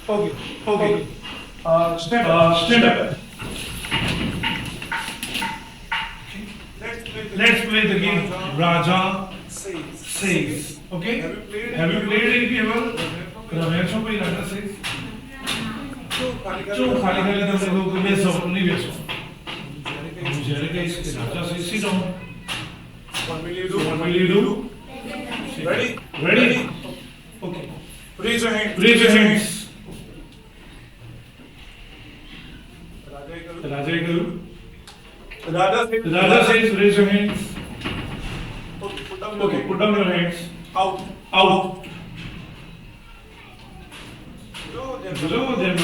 Okay. Okay. Stand up. Let's play the game. Raja says. Okay. Have you played it ever? રમેશો કોઈ રાજા says. ચો ખાલી ખાલી તમે લોકો બેસો નહીં બેસો. હું જ્યારે કહીશ કે રાજા says sit down. What will you do? Ready? Okay. Raise your hands. Raja કહ્યું. Raja says raise your hands. Okay, put down your hands. Out. Below them,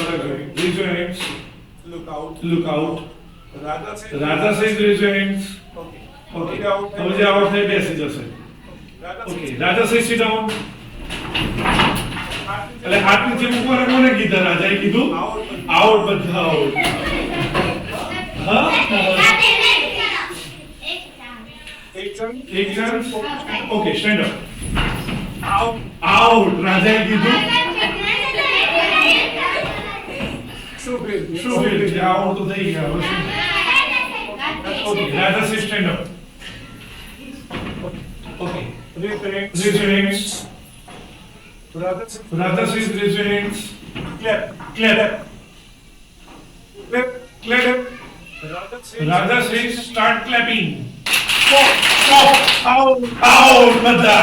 raise your hands. Look out. Raja says raise your hands. Okay. હવે જે out થઈ બેસી જશે. Okay. Raja says sit down. એટલે હાથ નીચે મૂકવાને કોને કીધા? રાજાએ કીધું આઉટ. બધા આઉટ. હા એક જણ. Okay stand up. આઉટ. રાજાએ કીધું શું છે? આઉટ તો થઈ ગયા. ઓકે રાજા સે stand up. Okay raise your hands. Raja says raise your hands. Clap. Raja says start clapping. Stop. Out. બધા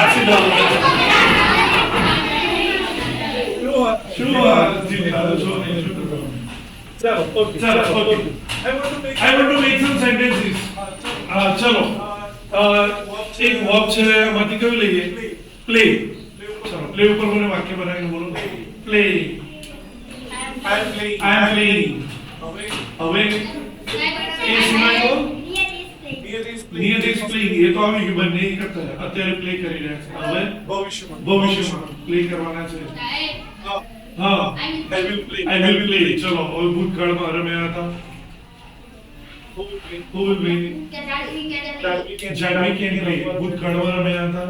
Sure. ચલો okay. I want to make some sentences. ચલો એક વર્બ છે એમાંથી કયું લઈએ? પ્લે. ચલો પ્લે ઉપર મને વાક્ય બનાવીને બોલો. પ્લે. I am playing. હવે એ સિવાય તો near this playing એ તો આવી ગયું. બંને એક જ અત્યારે પ્લે કરી રહ્યા છે. હવે ભવિષ્યમાં પ્લે કરવાના છે. હા I will play. ચલો હવે ભૂતકાળમાં રમ્યા હતા. Who will play? Jadvi can play. ભૂતકાળમાં રમ્યા હતા.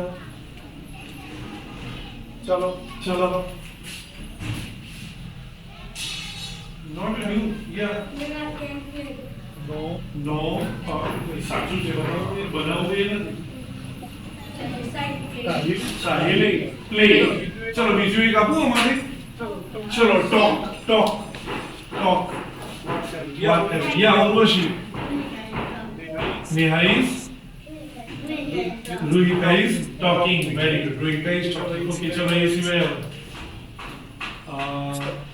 ચલો not you. Yeah. No. સાચું છે. બનાવવું એ નથી. સાહેલે પ્લે. ચલો બીજું એક આપું અમારે. ચલો talk. Yeah, almost. Neha is Ruhika is talking. Very good. Ruhika is talking. Okay, चलो ये सी में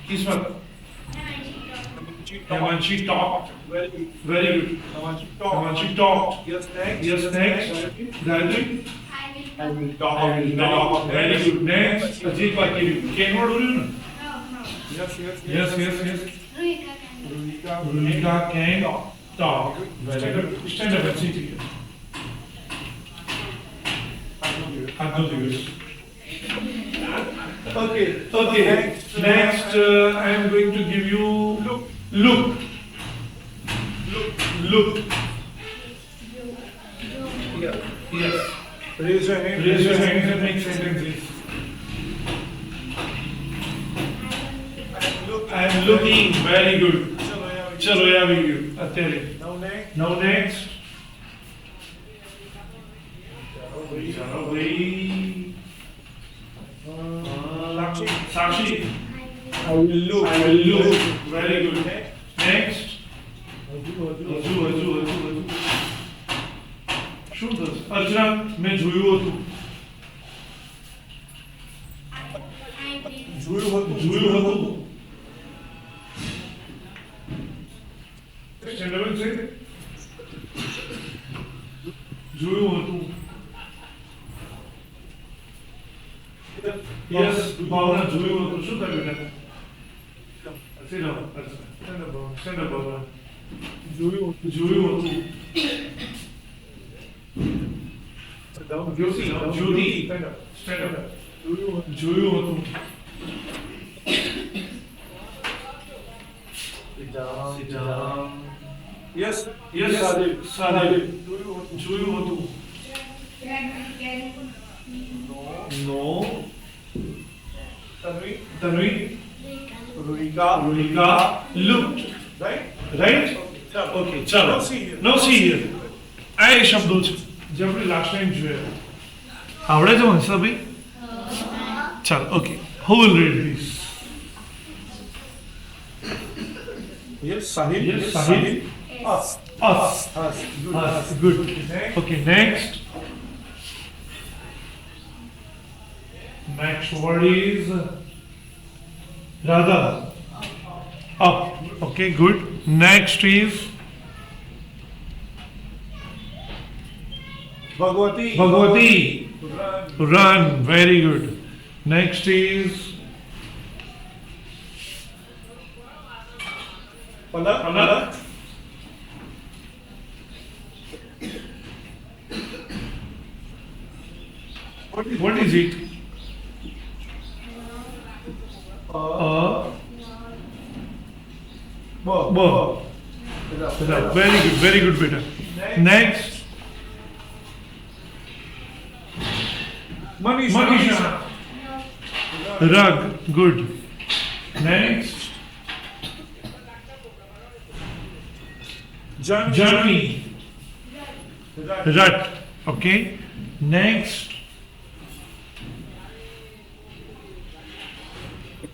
किस्मत. Himanshi talked. Very good. Himanshi talked. Yes, next. Gayatri. I will talk. Very good. Next. Ajit Patil. Can what do you know? Yes. Ruhika can talk. Very good. Stand up and sit here. Okay. Next, I am going to give you look. Yes. Raise your hand and make sentences. I am looking. Very good. चलो ये भी अत्यारे. Now next. चलो भाई. Sakshi. I will look. Very good. Next. હજુ. શું થશે? અર્ચના મેં જોયું હતું. સ્ટેન્ડઅપ છે. જોયું હતું. યસ ભાવના જોયું હતું. શું થયું બેટા? સ્ટેન્ડ અપ ભાવના. જોયું હતું. જ્યોતિ સ્ટેન્ડ અપ. જોયું હતું. Sit down. Yes, Sadev. જોયું હતું. No. Tanvi. Rohika looked. Right? Okay, ચાલો. Now see here. આ એ શબ્દો છે જે આપણે લાસ્ટ ટાઈમ જોયા. આવડે છે હંસાભાઈ? ચાલો, okay. Who will read this? Yes, Sahil. Yes, Sahil. Us. Us. Good. Okay, next. Next word is Radha. Up. Okay, good. Next is Bhagwati. Bhagwati. Run. Very good. Next is Palak. Palak. What is it? Bo. Very good, beta. Next, Manisha. Rug, good. Next, Janvi. Rut, okay. Next,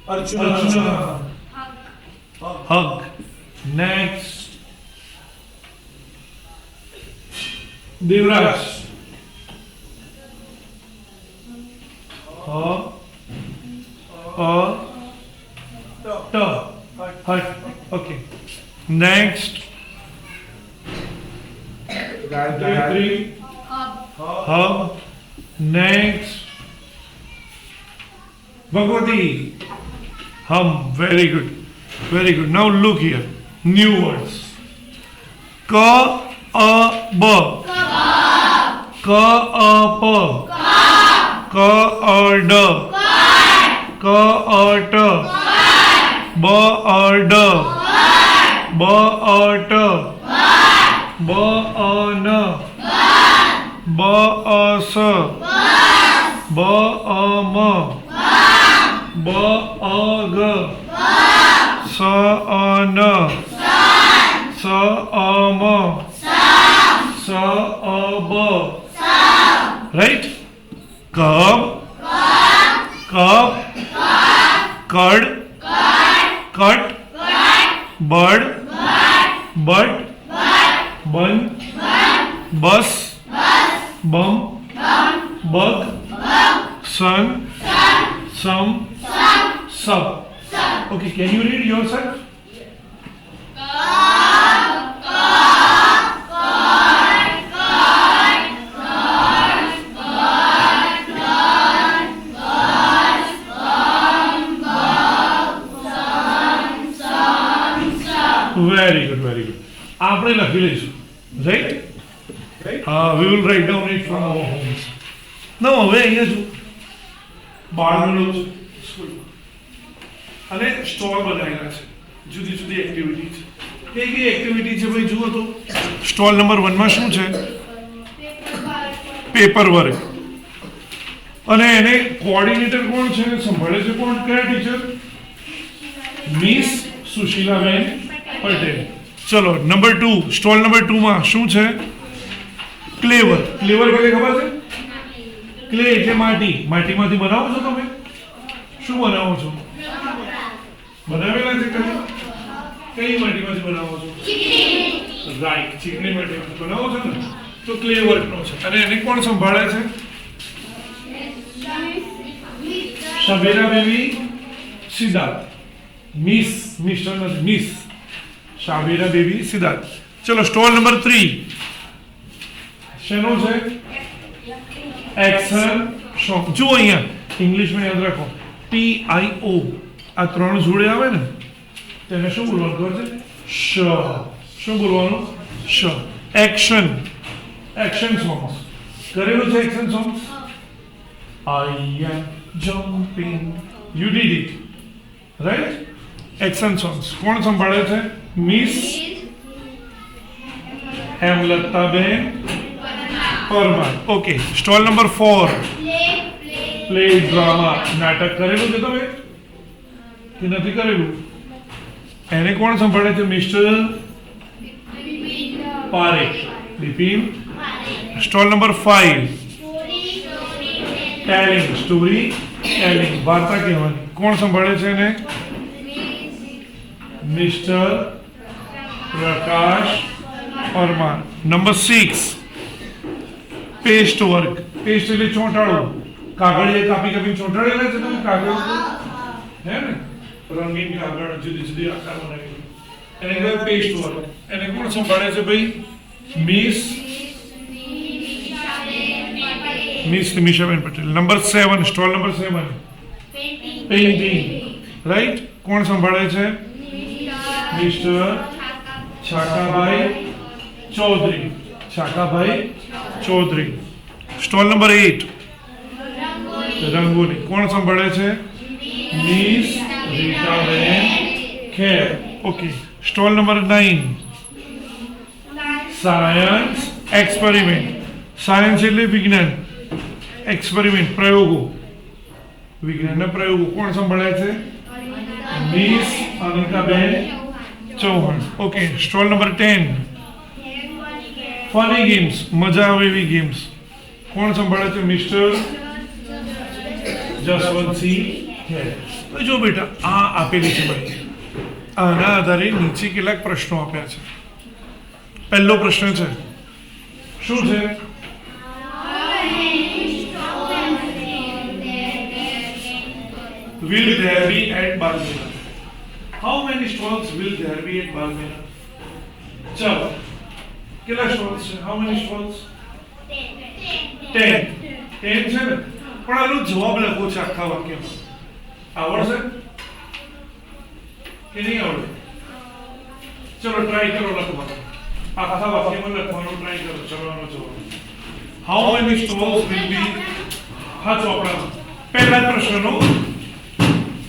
Archana. Hug. Next, Devraj. Hut. Okay. Next, Gayatri. Hub. Next, Bhagwati. Hum. Very good. Very good. Now look here. New words. Ka a b. Ka a p. Ka a d. Ka a t. B a d. B a t. B a n. B a s. B a m. B a g. S a n. S a m. S a b. Right? Cub. Cup. Cud. Cut. Bird. Butt. Bun. Bus. Bum. Bug. Sun. Some. Sub. Okay, can you read yourself? Very good, very good. આપણે લખી લઈશું, right? We will write down it from our homes. Now, હવે અહીંયા જો બાળકો school અને stall બનાવેલા છે, જુદી જુદી એક્ટિવિટી છે. કઈ એક્ટિવિટી છે ભાઈ જુઓ તો. સ્ટોલ નંબર 1 માં શું છે? Paper work. અને એને કોઓર્ડિનેટર કોણ છે, સંભાળે છે કોણ, કયા ટીચર? મિસ સુશીલાબેન પટેલ. ચલો નંબર 2, સ્ટોલ નંબર 2 માં શું છે? ક્લેવર. ક્લેવર એટલે ખબર છે? ક્લે એટલે માટી. માટીમાંથી બનાવો છો તમે? શું બનાવો છો? બનાવેલા છે કઈ? કઈ માટીમાંથી બનાવો છો? રાઈટ, ચીકણી માટીમાંથી બનાવો છો ને? તો ક્લે વર્કનો છે. અને એને કોણ સંભાળે છે? શબેરા બેબી સિદ્ધાર્થ. મિસ, મિસ્ટર નથી, મિસ શાબેરા બેબી સિદ્ધાર્થ. ચલો સ્ટોલ નંબર 3 શેનો છે? Action shop. જો અહીંયા ઇંગ્લિશમાં યાદ રાખો, TIO આ 3 જોડે આવે ને તેને શું બોલવાનું ખબર છે? શ. શું બોલવાનું? શ. એક્શન. એક્શન સોંગ્સ કરેલું છે. Action songs I am jumping. You did it. Right? Action songs કોણ સંભાળે છે? Miss Hemlataben Parmar. Okay, stall number 4 play drama. નાટક કરેલું છે તમે? કે નથી કરેલું? એને કોણ સંભાળે છે? Mister Parekh. Bipin. Stall number 5, telling. Story telling, વાર્તા કહેવાની. કોણ સંભાળે છે એને? Mister Prakash Parmar. Number 6, paste work. Paste એટલે ચોંટાડવું. કાગળિયા કાપી કાપી ચોંટાડેલા છે તમે કાગળ હે ને, રંગીન કાગળ જુદી જુદી આકાર બનાવી એને કહેવાય પેસ્ટ વર્ક. એને કોણ સંભાળે છે ભાઈ? Miss Nimishaben Patel. Number 7, stall number 7, painting. Right. કોણ સંભાળે છે? Mister Chhakabhai Chaudhary. Chhakabhai Chaudhary. Stall number 8, rangoli. કોણ સંભાળે છે? Miss Ritaben Kher. Okay. Stall number 9, science experiment. Science એટલે વિજ્ઞાન, એક્સપેરિમેન્ટ પ્રયોગો, વિજ્ઞાનના પ્રયોગો. કોણ સંભાળે છે? Miss Anitaben Chauhan. Okay. Stall number 10, funny games. મજા આવે એવી ગેમ્સ. કોણ સંભાળે છે? મિસ્ટર જસવંતસિંહ ખેર. તો જો બેટા આ આપેલી છે ભાઈ, આના આધારે નીચે કેટલાક પ્રશ્નો આપ્યા છે. પહેલો પ્રશ્ન છે, શું છે? Will there be at Balmera? How many stalls will there be at Balmera? ચલો, કેટલા સ્ટોલ્સ છે? How many stalls? 10. 10 છે ને? પણ આનો જવાબ લખવો છે આખા વાક્યમાં. આવડશે કે નહીં આવડે? ચલો ટ્રાય કરો લખવાનો. આખા વાક્યમાં લખવાનો ટ્રાય કરો. ચલો આનો જવાબ. How many stalls will be? હા ચોપડામાં પહેલા પ્રશ્નનો,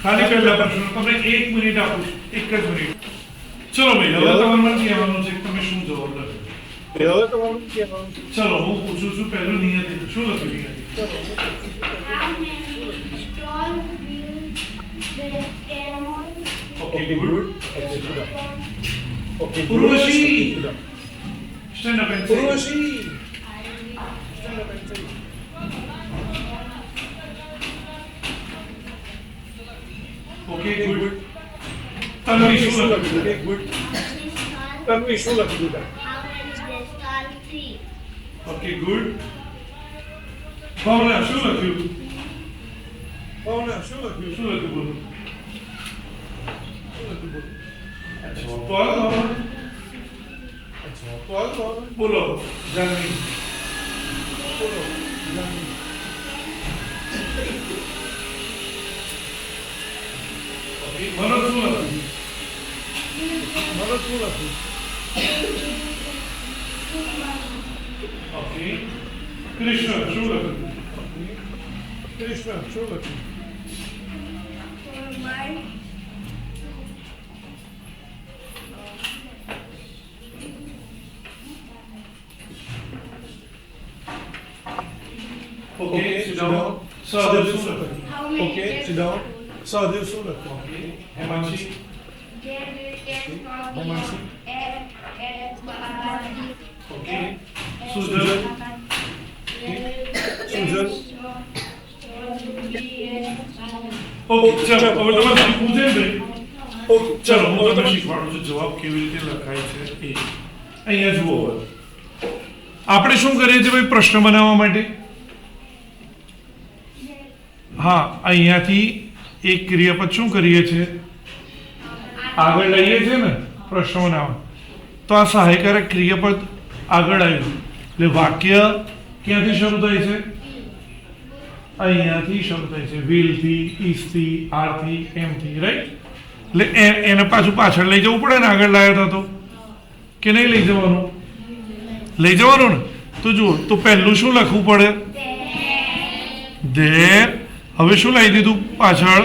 ખાલી પહેલા પ્રશ્ન. તમને 1 મિનિટ આપું છું, 1 જ મિનિટ. ચલો ભાઈ, હવે તમારે મને કહેવાનું છે કે તમે શું જવાબ લખ્યો. હવે તમારું કહેવાનું છે. ચલો હું પૂછું છું પહેલું નિયતિ. શું લખ્યું નિયતિ? Okay, good. Okay, Urvashi. Stand up and say. Urvashi. Okay, good. Tanvi શું લખ્યું? Okay, good. તન્વી શું લખ્યું બેટા? Okay, good. ભાવના શું લખ્યું? ભાવના શું લખ્યું? શું લખ્યું બોલો? શું લખ્યું બોલો? અચ્છા તો હાલો. અચ્છા તો હાલો. બોલો જાનવી. બોલો જાનવી. Okay, મનોજ શું લખ્યું? મને શું લખ્યું? Okay. કૃષ્ણ શું લખ્યું? કૃષ્ણ શું લખ્યું? Okay, sit down. સહદેવ શું લખ્યું? Okay, sit down. સહદેવ શું લખ્યું? Okay. Hemanshi. Okay. Sujal. Sujal. Okay, ચલો હવે તમારે શીખવું છે ને? ઓકે ચલો હું તમને શીખવાડું છું જવાબ કેવી રીતે લખાય છે એ. અહીંયા જુઓ, આપણે શું કરીએ છીએ ભાઈ પ્રશ્ન બનાવવા માટે? હા, અહીંયાથી એક ક્રિયાપદ શું કરીએ છીએ? આગળ લઈએ છીએ ને પ્રશ્ન બનાવવા. તો આ સહાયકારક ક્રિયાપદ આગળ આવ્યું એટલે વાક્ય ક્યાંથી શરૂ થાય છે? અહીંયાથી શરૂ થાય છે. વિલથી, ઈસથી, આરથી, એમથી. રાઈટ. એટલે એને પાછું પાછળ લઈ જવું પડે ને, આગળ લાવ્યા હતા તો કે નહીં લઈ જવાનું? લઈ જવાનું ને. તો જુઓ, તો પહેલું શું લખવું પડે? ધેર. હવે શું લાવી દીધું પાછળ?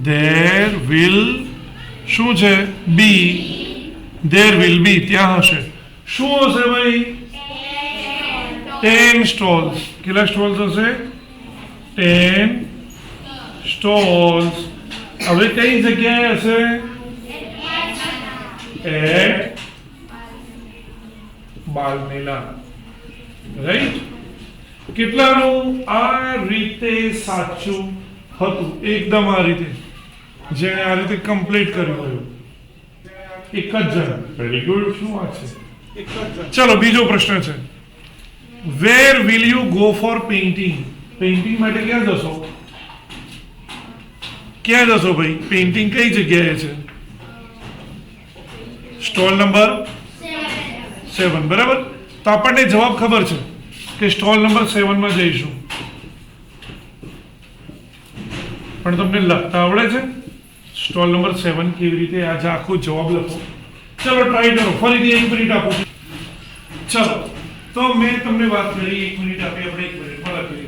ધેર વિલ શું છે? બી. ધેર વિલ બી, ત્યાં હશે. શું હશે ભાઈ? 10 સ્ટોલ્સ. કેટલા સ્ટોલ્સ હશે? 10 સ્ટોલ્સ હવે કઈ જગ્યાએ હશે? At બાલ્મેલા, right? કેટલાનું આ રીતે સાચું હતું? એકદમ આ રીતે, જેણે આ રીતે કમ્પ્લીટ કર્યું હોય એક જ જણ. Very good. શું વાત છે? એક જ જણ. ચલો બીજો પ્રશ્ન છે. Where will you go for painting? Painting માટે ક્યાં જશો? ક્યાં જશો ભાઈ? પેઇન્ટિંગ કઈ જગ્યાએ છે? સ્ટોલ નંબર 7, બરાબર? તો આપણને જવાબ ખબર છે કે સ્ટોલ નંબર 7 માં જઈશું, પણ તમને લખતા આવડે છે? સ્ટોલ નંબર 7 કેવી રીતે? આજે આખો જવાબ લખો. ચલો ટ્રાય કરો. ફરીથી 1 મિનિટ આપું છું. ચલો, તો મેં તમને વાત કરી 1 મિનિટ આપી, આપણે 1 મિનિટમાં લખી.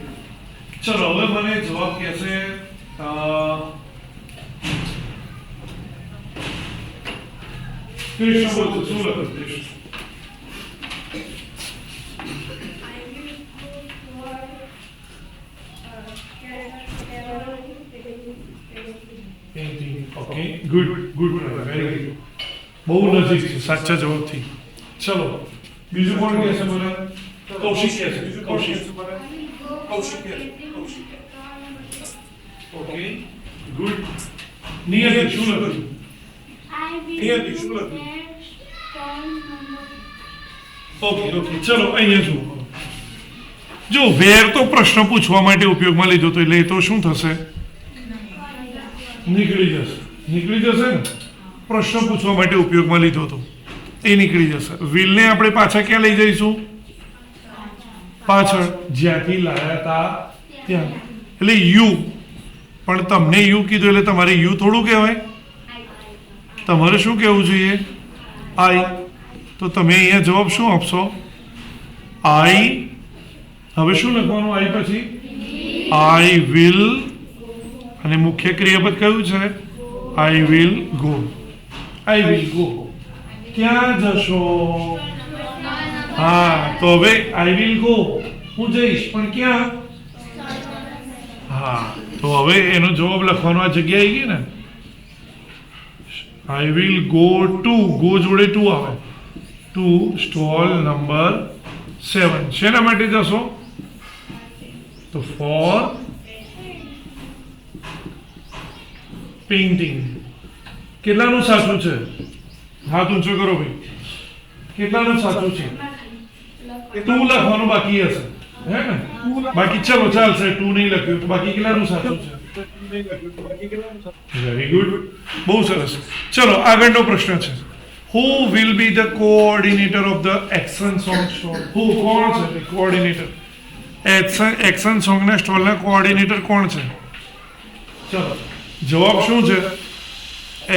ચલો હવે મને જવાબ કહેશે કૃષ્ણ બોલતો. શું લખ્યું Krishna? Painting. Okay, good good, very good. બહુ નજીક છે સાચા જવાબથી. ચલો બીજું કોણ કહેશે મને? કૌશિક કહેશે. કૌશિક. Okay, good. નિયતિ શું લખ્યું? નિયતિ શું લખ્યું? ઓકે ઓકે, ચલો અહીંયા જુઓ. જો વેર તો પ્રશ્ન પૂછવા માટે ઉપયોગમાં લીધો તો એટલે એ તો શું થશે? નીકળી જશે. નીકળી જશે ને? પ્રશ્ન પૂછવા માટે ઉપયોગમાં લીધો તો એ નીકળી જશે. વિલને આપણે પાછા ક્યાં લઈ જઈશું? પાછળ, જ્યાંથી લાયા હતા ત્યાં. એટલે યુ. પણ તમને યુ કીધું એટલે તમારે યુ થોડું કહેવાય. તમારે શું કહેવું જોઈએ? આઈ. તો તમે અહીંયા જવાબ શું આપશો? આઈ. હવે શું લખવાનું આઈ પછી? I will. અને મુખ્ય ક્રિયાપદ કયું છે? આઈ will go. I will go. ક્યાં જશો? હા, તો હવે આઈ વિલ ગો, હું જઈશ, પણ ક્યાં? હા, તો હવે એનો જવાબ લખવાનો આ જગ્યા આવી ગઈ ને. I will go to. Go જોડે ટુ આવે. To stall number 7. શેના માટે જશો? તો ફોર પેઇન્ટિંગ. કેટલાનું સાચું છે? હાથ ઊંચો કરો ભાઈ. કેટલાનું સાચું છે? 2 લખવાનું બાકી હશે, હે ને? બાકી ચલો ચાલશે. 2 નહીં લખ્યું તો બાકી કેટલાનું સાચું છે? વેરી ગુડ, બહુ સરસ. ચલો આગળનો પ્રશ્ન છે. Who will be the coordinator of the action song stall? Who કોણ છે કોઓર્ડિનેટર? એક્શન સોંગના સ્ટોલના કોઓર્ડિનેટર કોણ છે? ચલો જવાબ શું છે?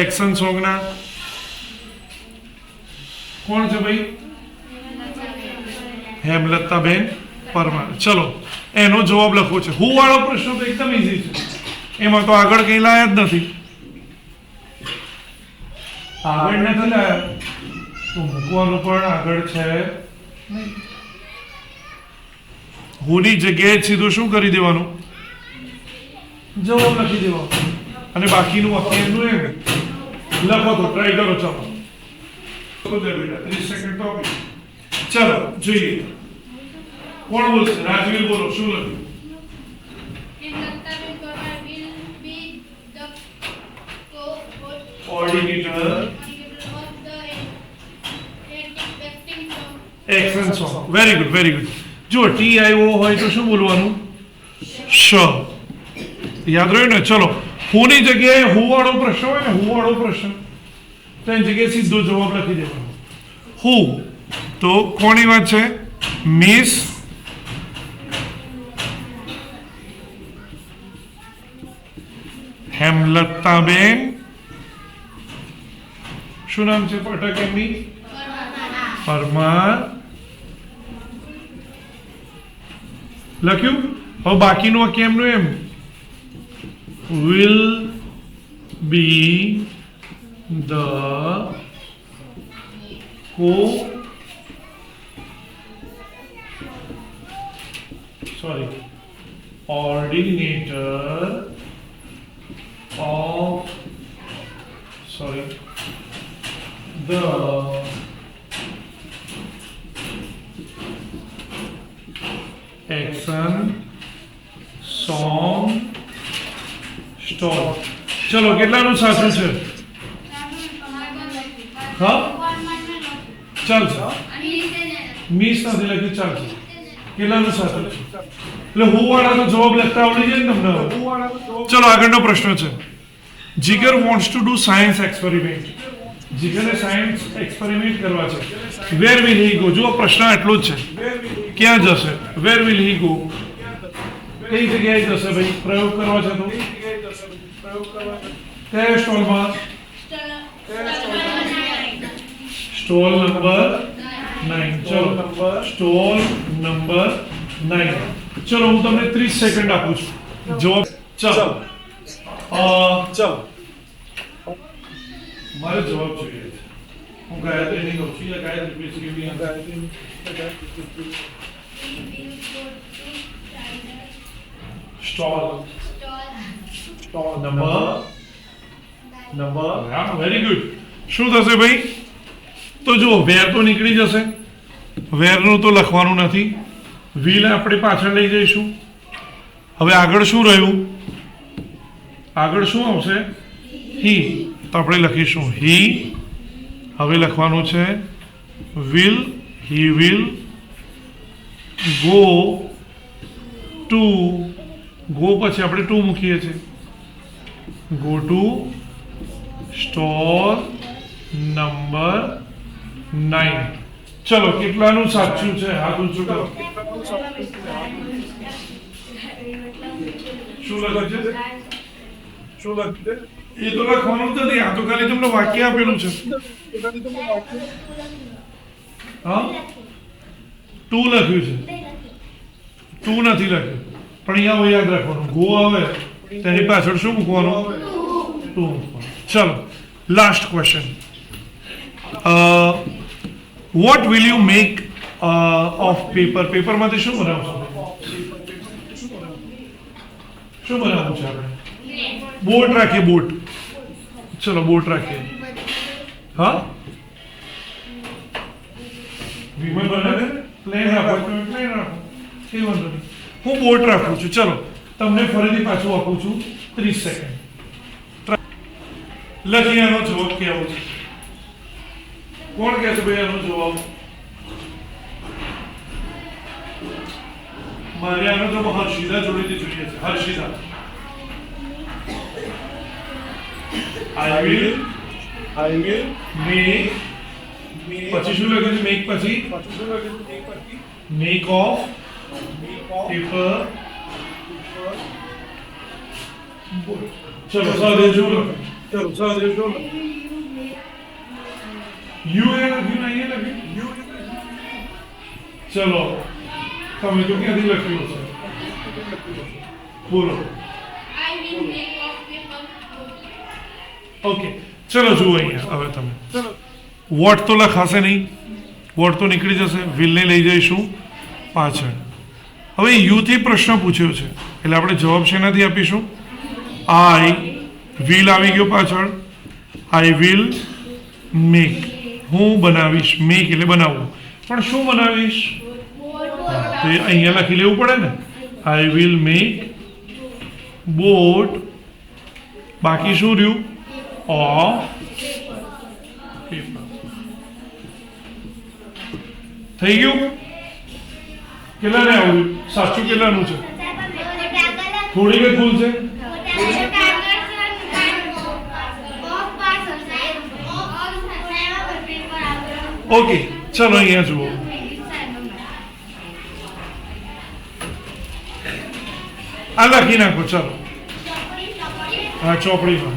એક્શન સોંગના કોણ છે ભાઈ? હેમલતાબેન પરમાર. ચલો એનો જવાબ લખવો છે. હું વાળો પ્રશ્ન તો એકદમ ઈઝી છે, એમાં તો આગળ કઈ લાયા જ નથી. આગળ નથી લાયા તો મૂકવાનું પણ આગળ છે નહીં. હુંની જગ્યાએ સીધું શું કરી દેવાનું? જવાબ લખી દેવાનો. અને બાકીનું વાક્ય એનું એમ લખો. તો ટ્રાય કરો. ચાલો 30 સેકન્ડ તો. ચાલો જોઈએ કોણ બોલશે. રાજવીર બોલો. શું લખ્યું? Coordinator action song. Very good, very good. જો ટી આવ્યો હોય તો શું બોલવાનું? શ. યાદ રહ્યું ને? ચલો હુંની જગ્યાએ હું વાળો પ્રશ્ન હોય ને, હું વાળો પ્રશ્ન, તો એની જગ્યાએ સીધો જવાબ લખી દેવાનો. હું તો કોની વાત છે? મિસ હેમલતાબેન. શું નામ છે પટક એમની? પરમાર. લખ્યું. હવે બાકીનું આ કેમનું એમ? will be the ordinator of the action song stop. ચલો કેટલાનું સાચું છે? હા ચાલશે, મિસ નથી લખ્યું, ચાલશે. કેટલાનું સાચું છે? એટલે હું વાળાનો જવાબ લખતા આવડી જાય ને તમને હવે? ચલો આગળનો પ્રશ્ન છે. Jigar wants to do science experiment. જીગરને સાયન્સ એક્સપેરિમેન્ટ કરવા છે. Where will he go? જો પ્રશ્ન એટલો જ છે, ક્યાં જશે? Where will he go? કઈ જગ્યાએ જશે ભાઈ? પ્રયોગ કરવા છે તો કયા સ્ટોલમાં? Stall number 9. ચલો સ્ટોલ નંબર 9. ચલો હું તમને 30 સેકન્ડ આપું છું જવાબ. ચલો મારે જવાબ જોઈએ છે. હું ગાયત્રીની કહું છું યા Gayatri basically stall number very good. શું થશે ભાઈ? તો જુઓ વેર તો નીકળી જશે, વેરનું તો લખવાનું નથી. વ્હીલ આપણે પાછળ લઈ જઈશું. હવે આગળ શું રહ્યું? આગળ શું આવશે? હી. તો આપણે લખીશું હી. હવે લખવાનું છે will. He will go to. Go પછી આપણે ટુ મૂકીએ છીએ. Go to stall number 9. ચલો કેટલાનું સાચું છે? હાથ ઊંચું કરો. શું લખે છે? એ તો લખવાનું જ નથી, આ તો ખાલી તમને વાક્ય આપેલું છે. હા 2 લખ્યું છે, 2 નથી લખ્યું. પણ અહીંયા યાદ રાખવાનું ગો આવે તેની પાછળ શું મૂકવાનું? 2 મૂકવાનું. ચલો last question. What will you make of paper? પેપરમાંથી શું બનાવશો? શું બનાવવું છે આપણે? બોટ રાખીએ. બોટ. ચલો બોટ રાખીએ. હા વિમાન બનાવે પ્લેન રાખો. પ્લેન રાખો, કઈ વાંધો નહીં. હું બોટ રાખું છું. ચલો તમને ફરીથી પાછું આપું છું 30 સેકન્ડ. લખી આનો જવાબ કેવો છે? કોણ કહે છે ભાઈ આનો જવાબ? મારે આનો જવાબ હર્ષિદા જોડેથી જોઈએ છે. હર્ષિદા. I will make. પછી શું લખ્યું છે? મેક પછી મેક ઓફ પેપર. ચલો સહદેવ જો લખો. ચલો સહદેવ જો લખો. યુ એ લખ્યું ને અહીંયા લખ્યું. ચલો તમે તો ક્યાંથી લખ્યું છે? બોલો. ઓકે ચલો જુઓ અહીંયા. હવે તમે વોટ તો લખાશે નહીં, વોટ તો નીકળી જશે. વિલને લઈ જઈશું પાછળ. હવે યુથી પ્રશ્ન પૂછ્યો છે એટલે આપણે જવાબ શેનાથી આપીશું? આઈ વિલ આવી ગયો પાછળ. I will make. હું બનાવીશ. મેક એટલે બનાવવું. પણ શું બનાવીશ? તો અહીંયા લખી લેવું પડે ને. I will make boat. બાકી શું રહ્યું? Of paper. થઈ ગયું? કેટલાને આવ્યું? સાચું કેટલાનું છે? થોડી કઈ ભૂલ છે? ઓકે ચલો અહીંયા જુઓ. આ લખી નાખો. ચલો હા ચોપડીમાં.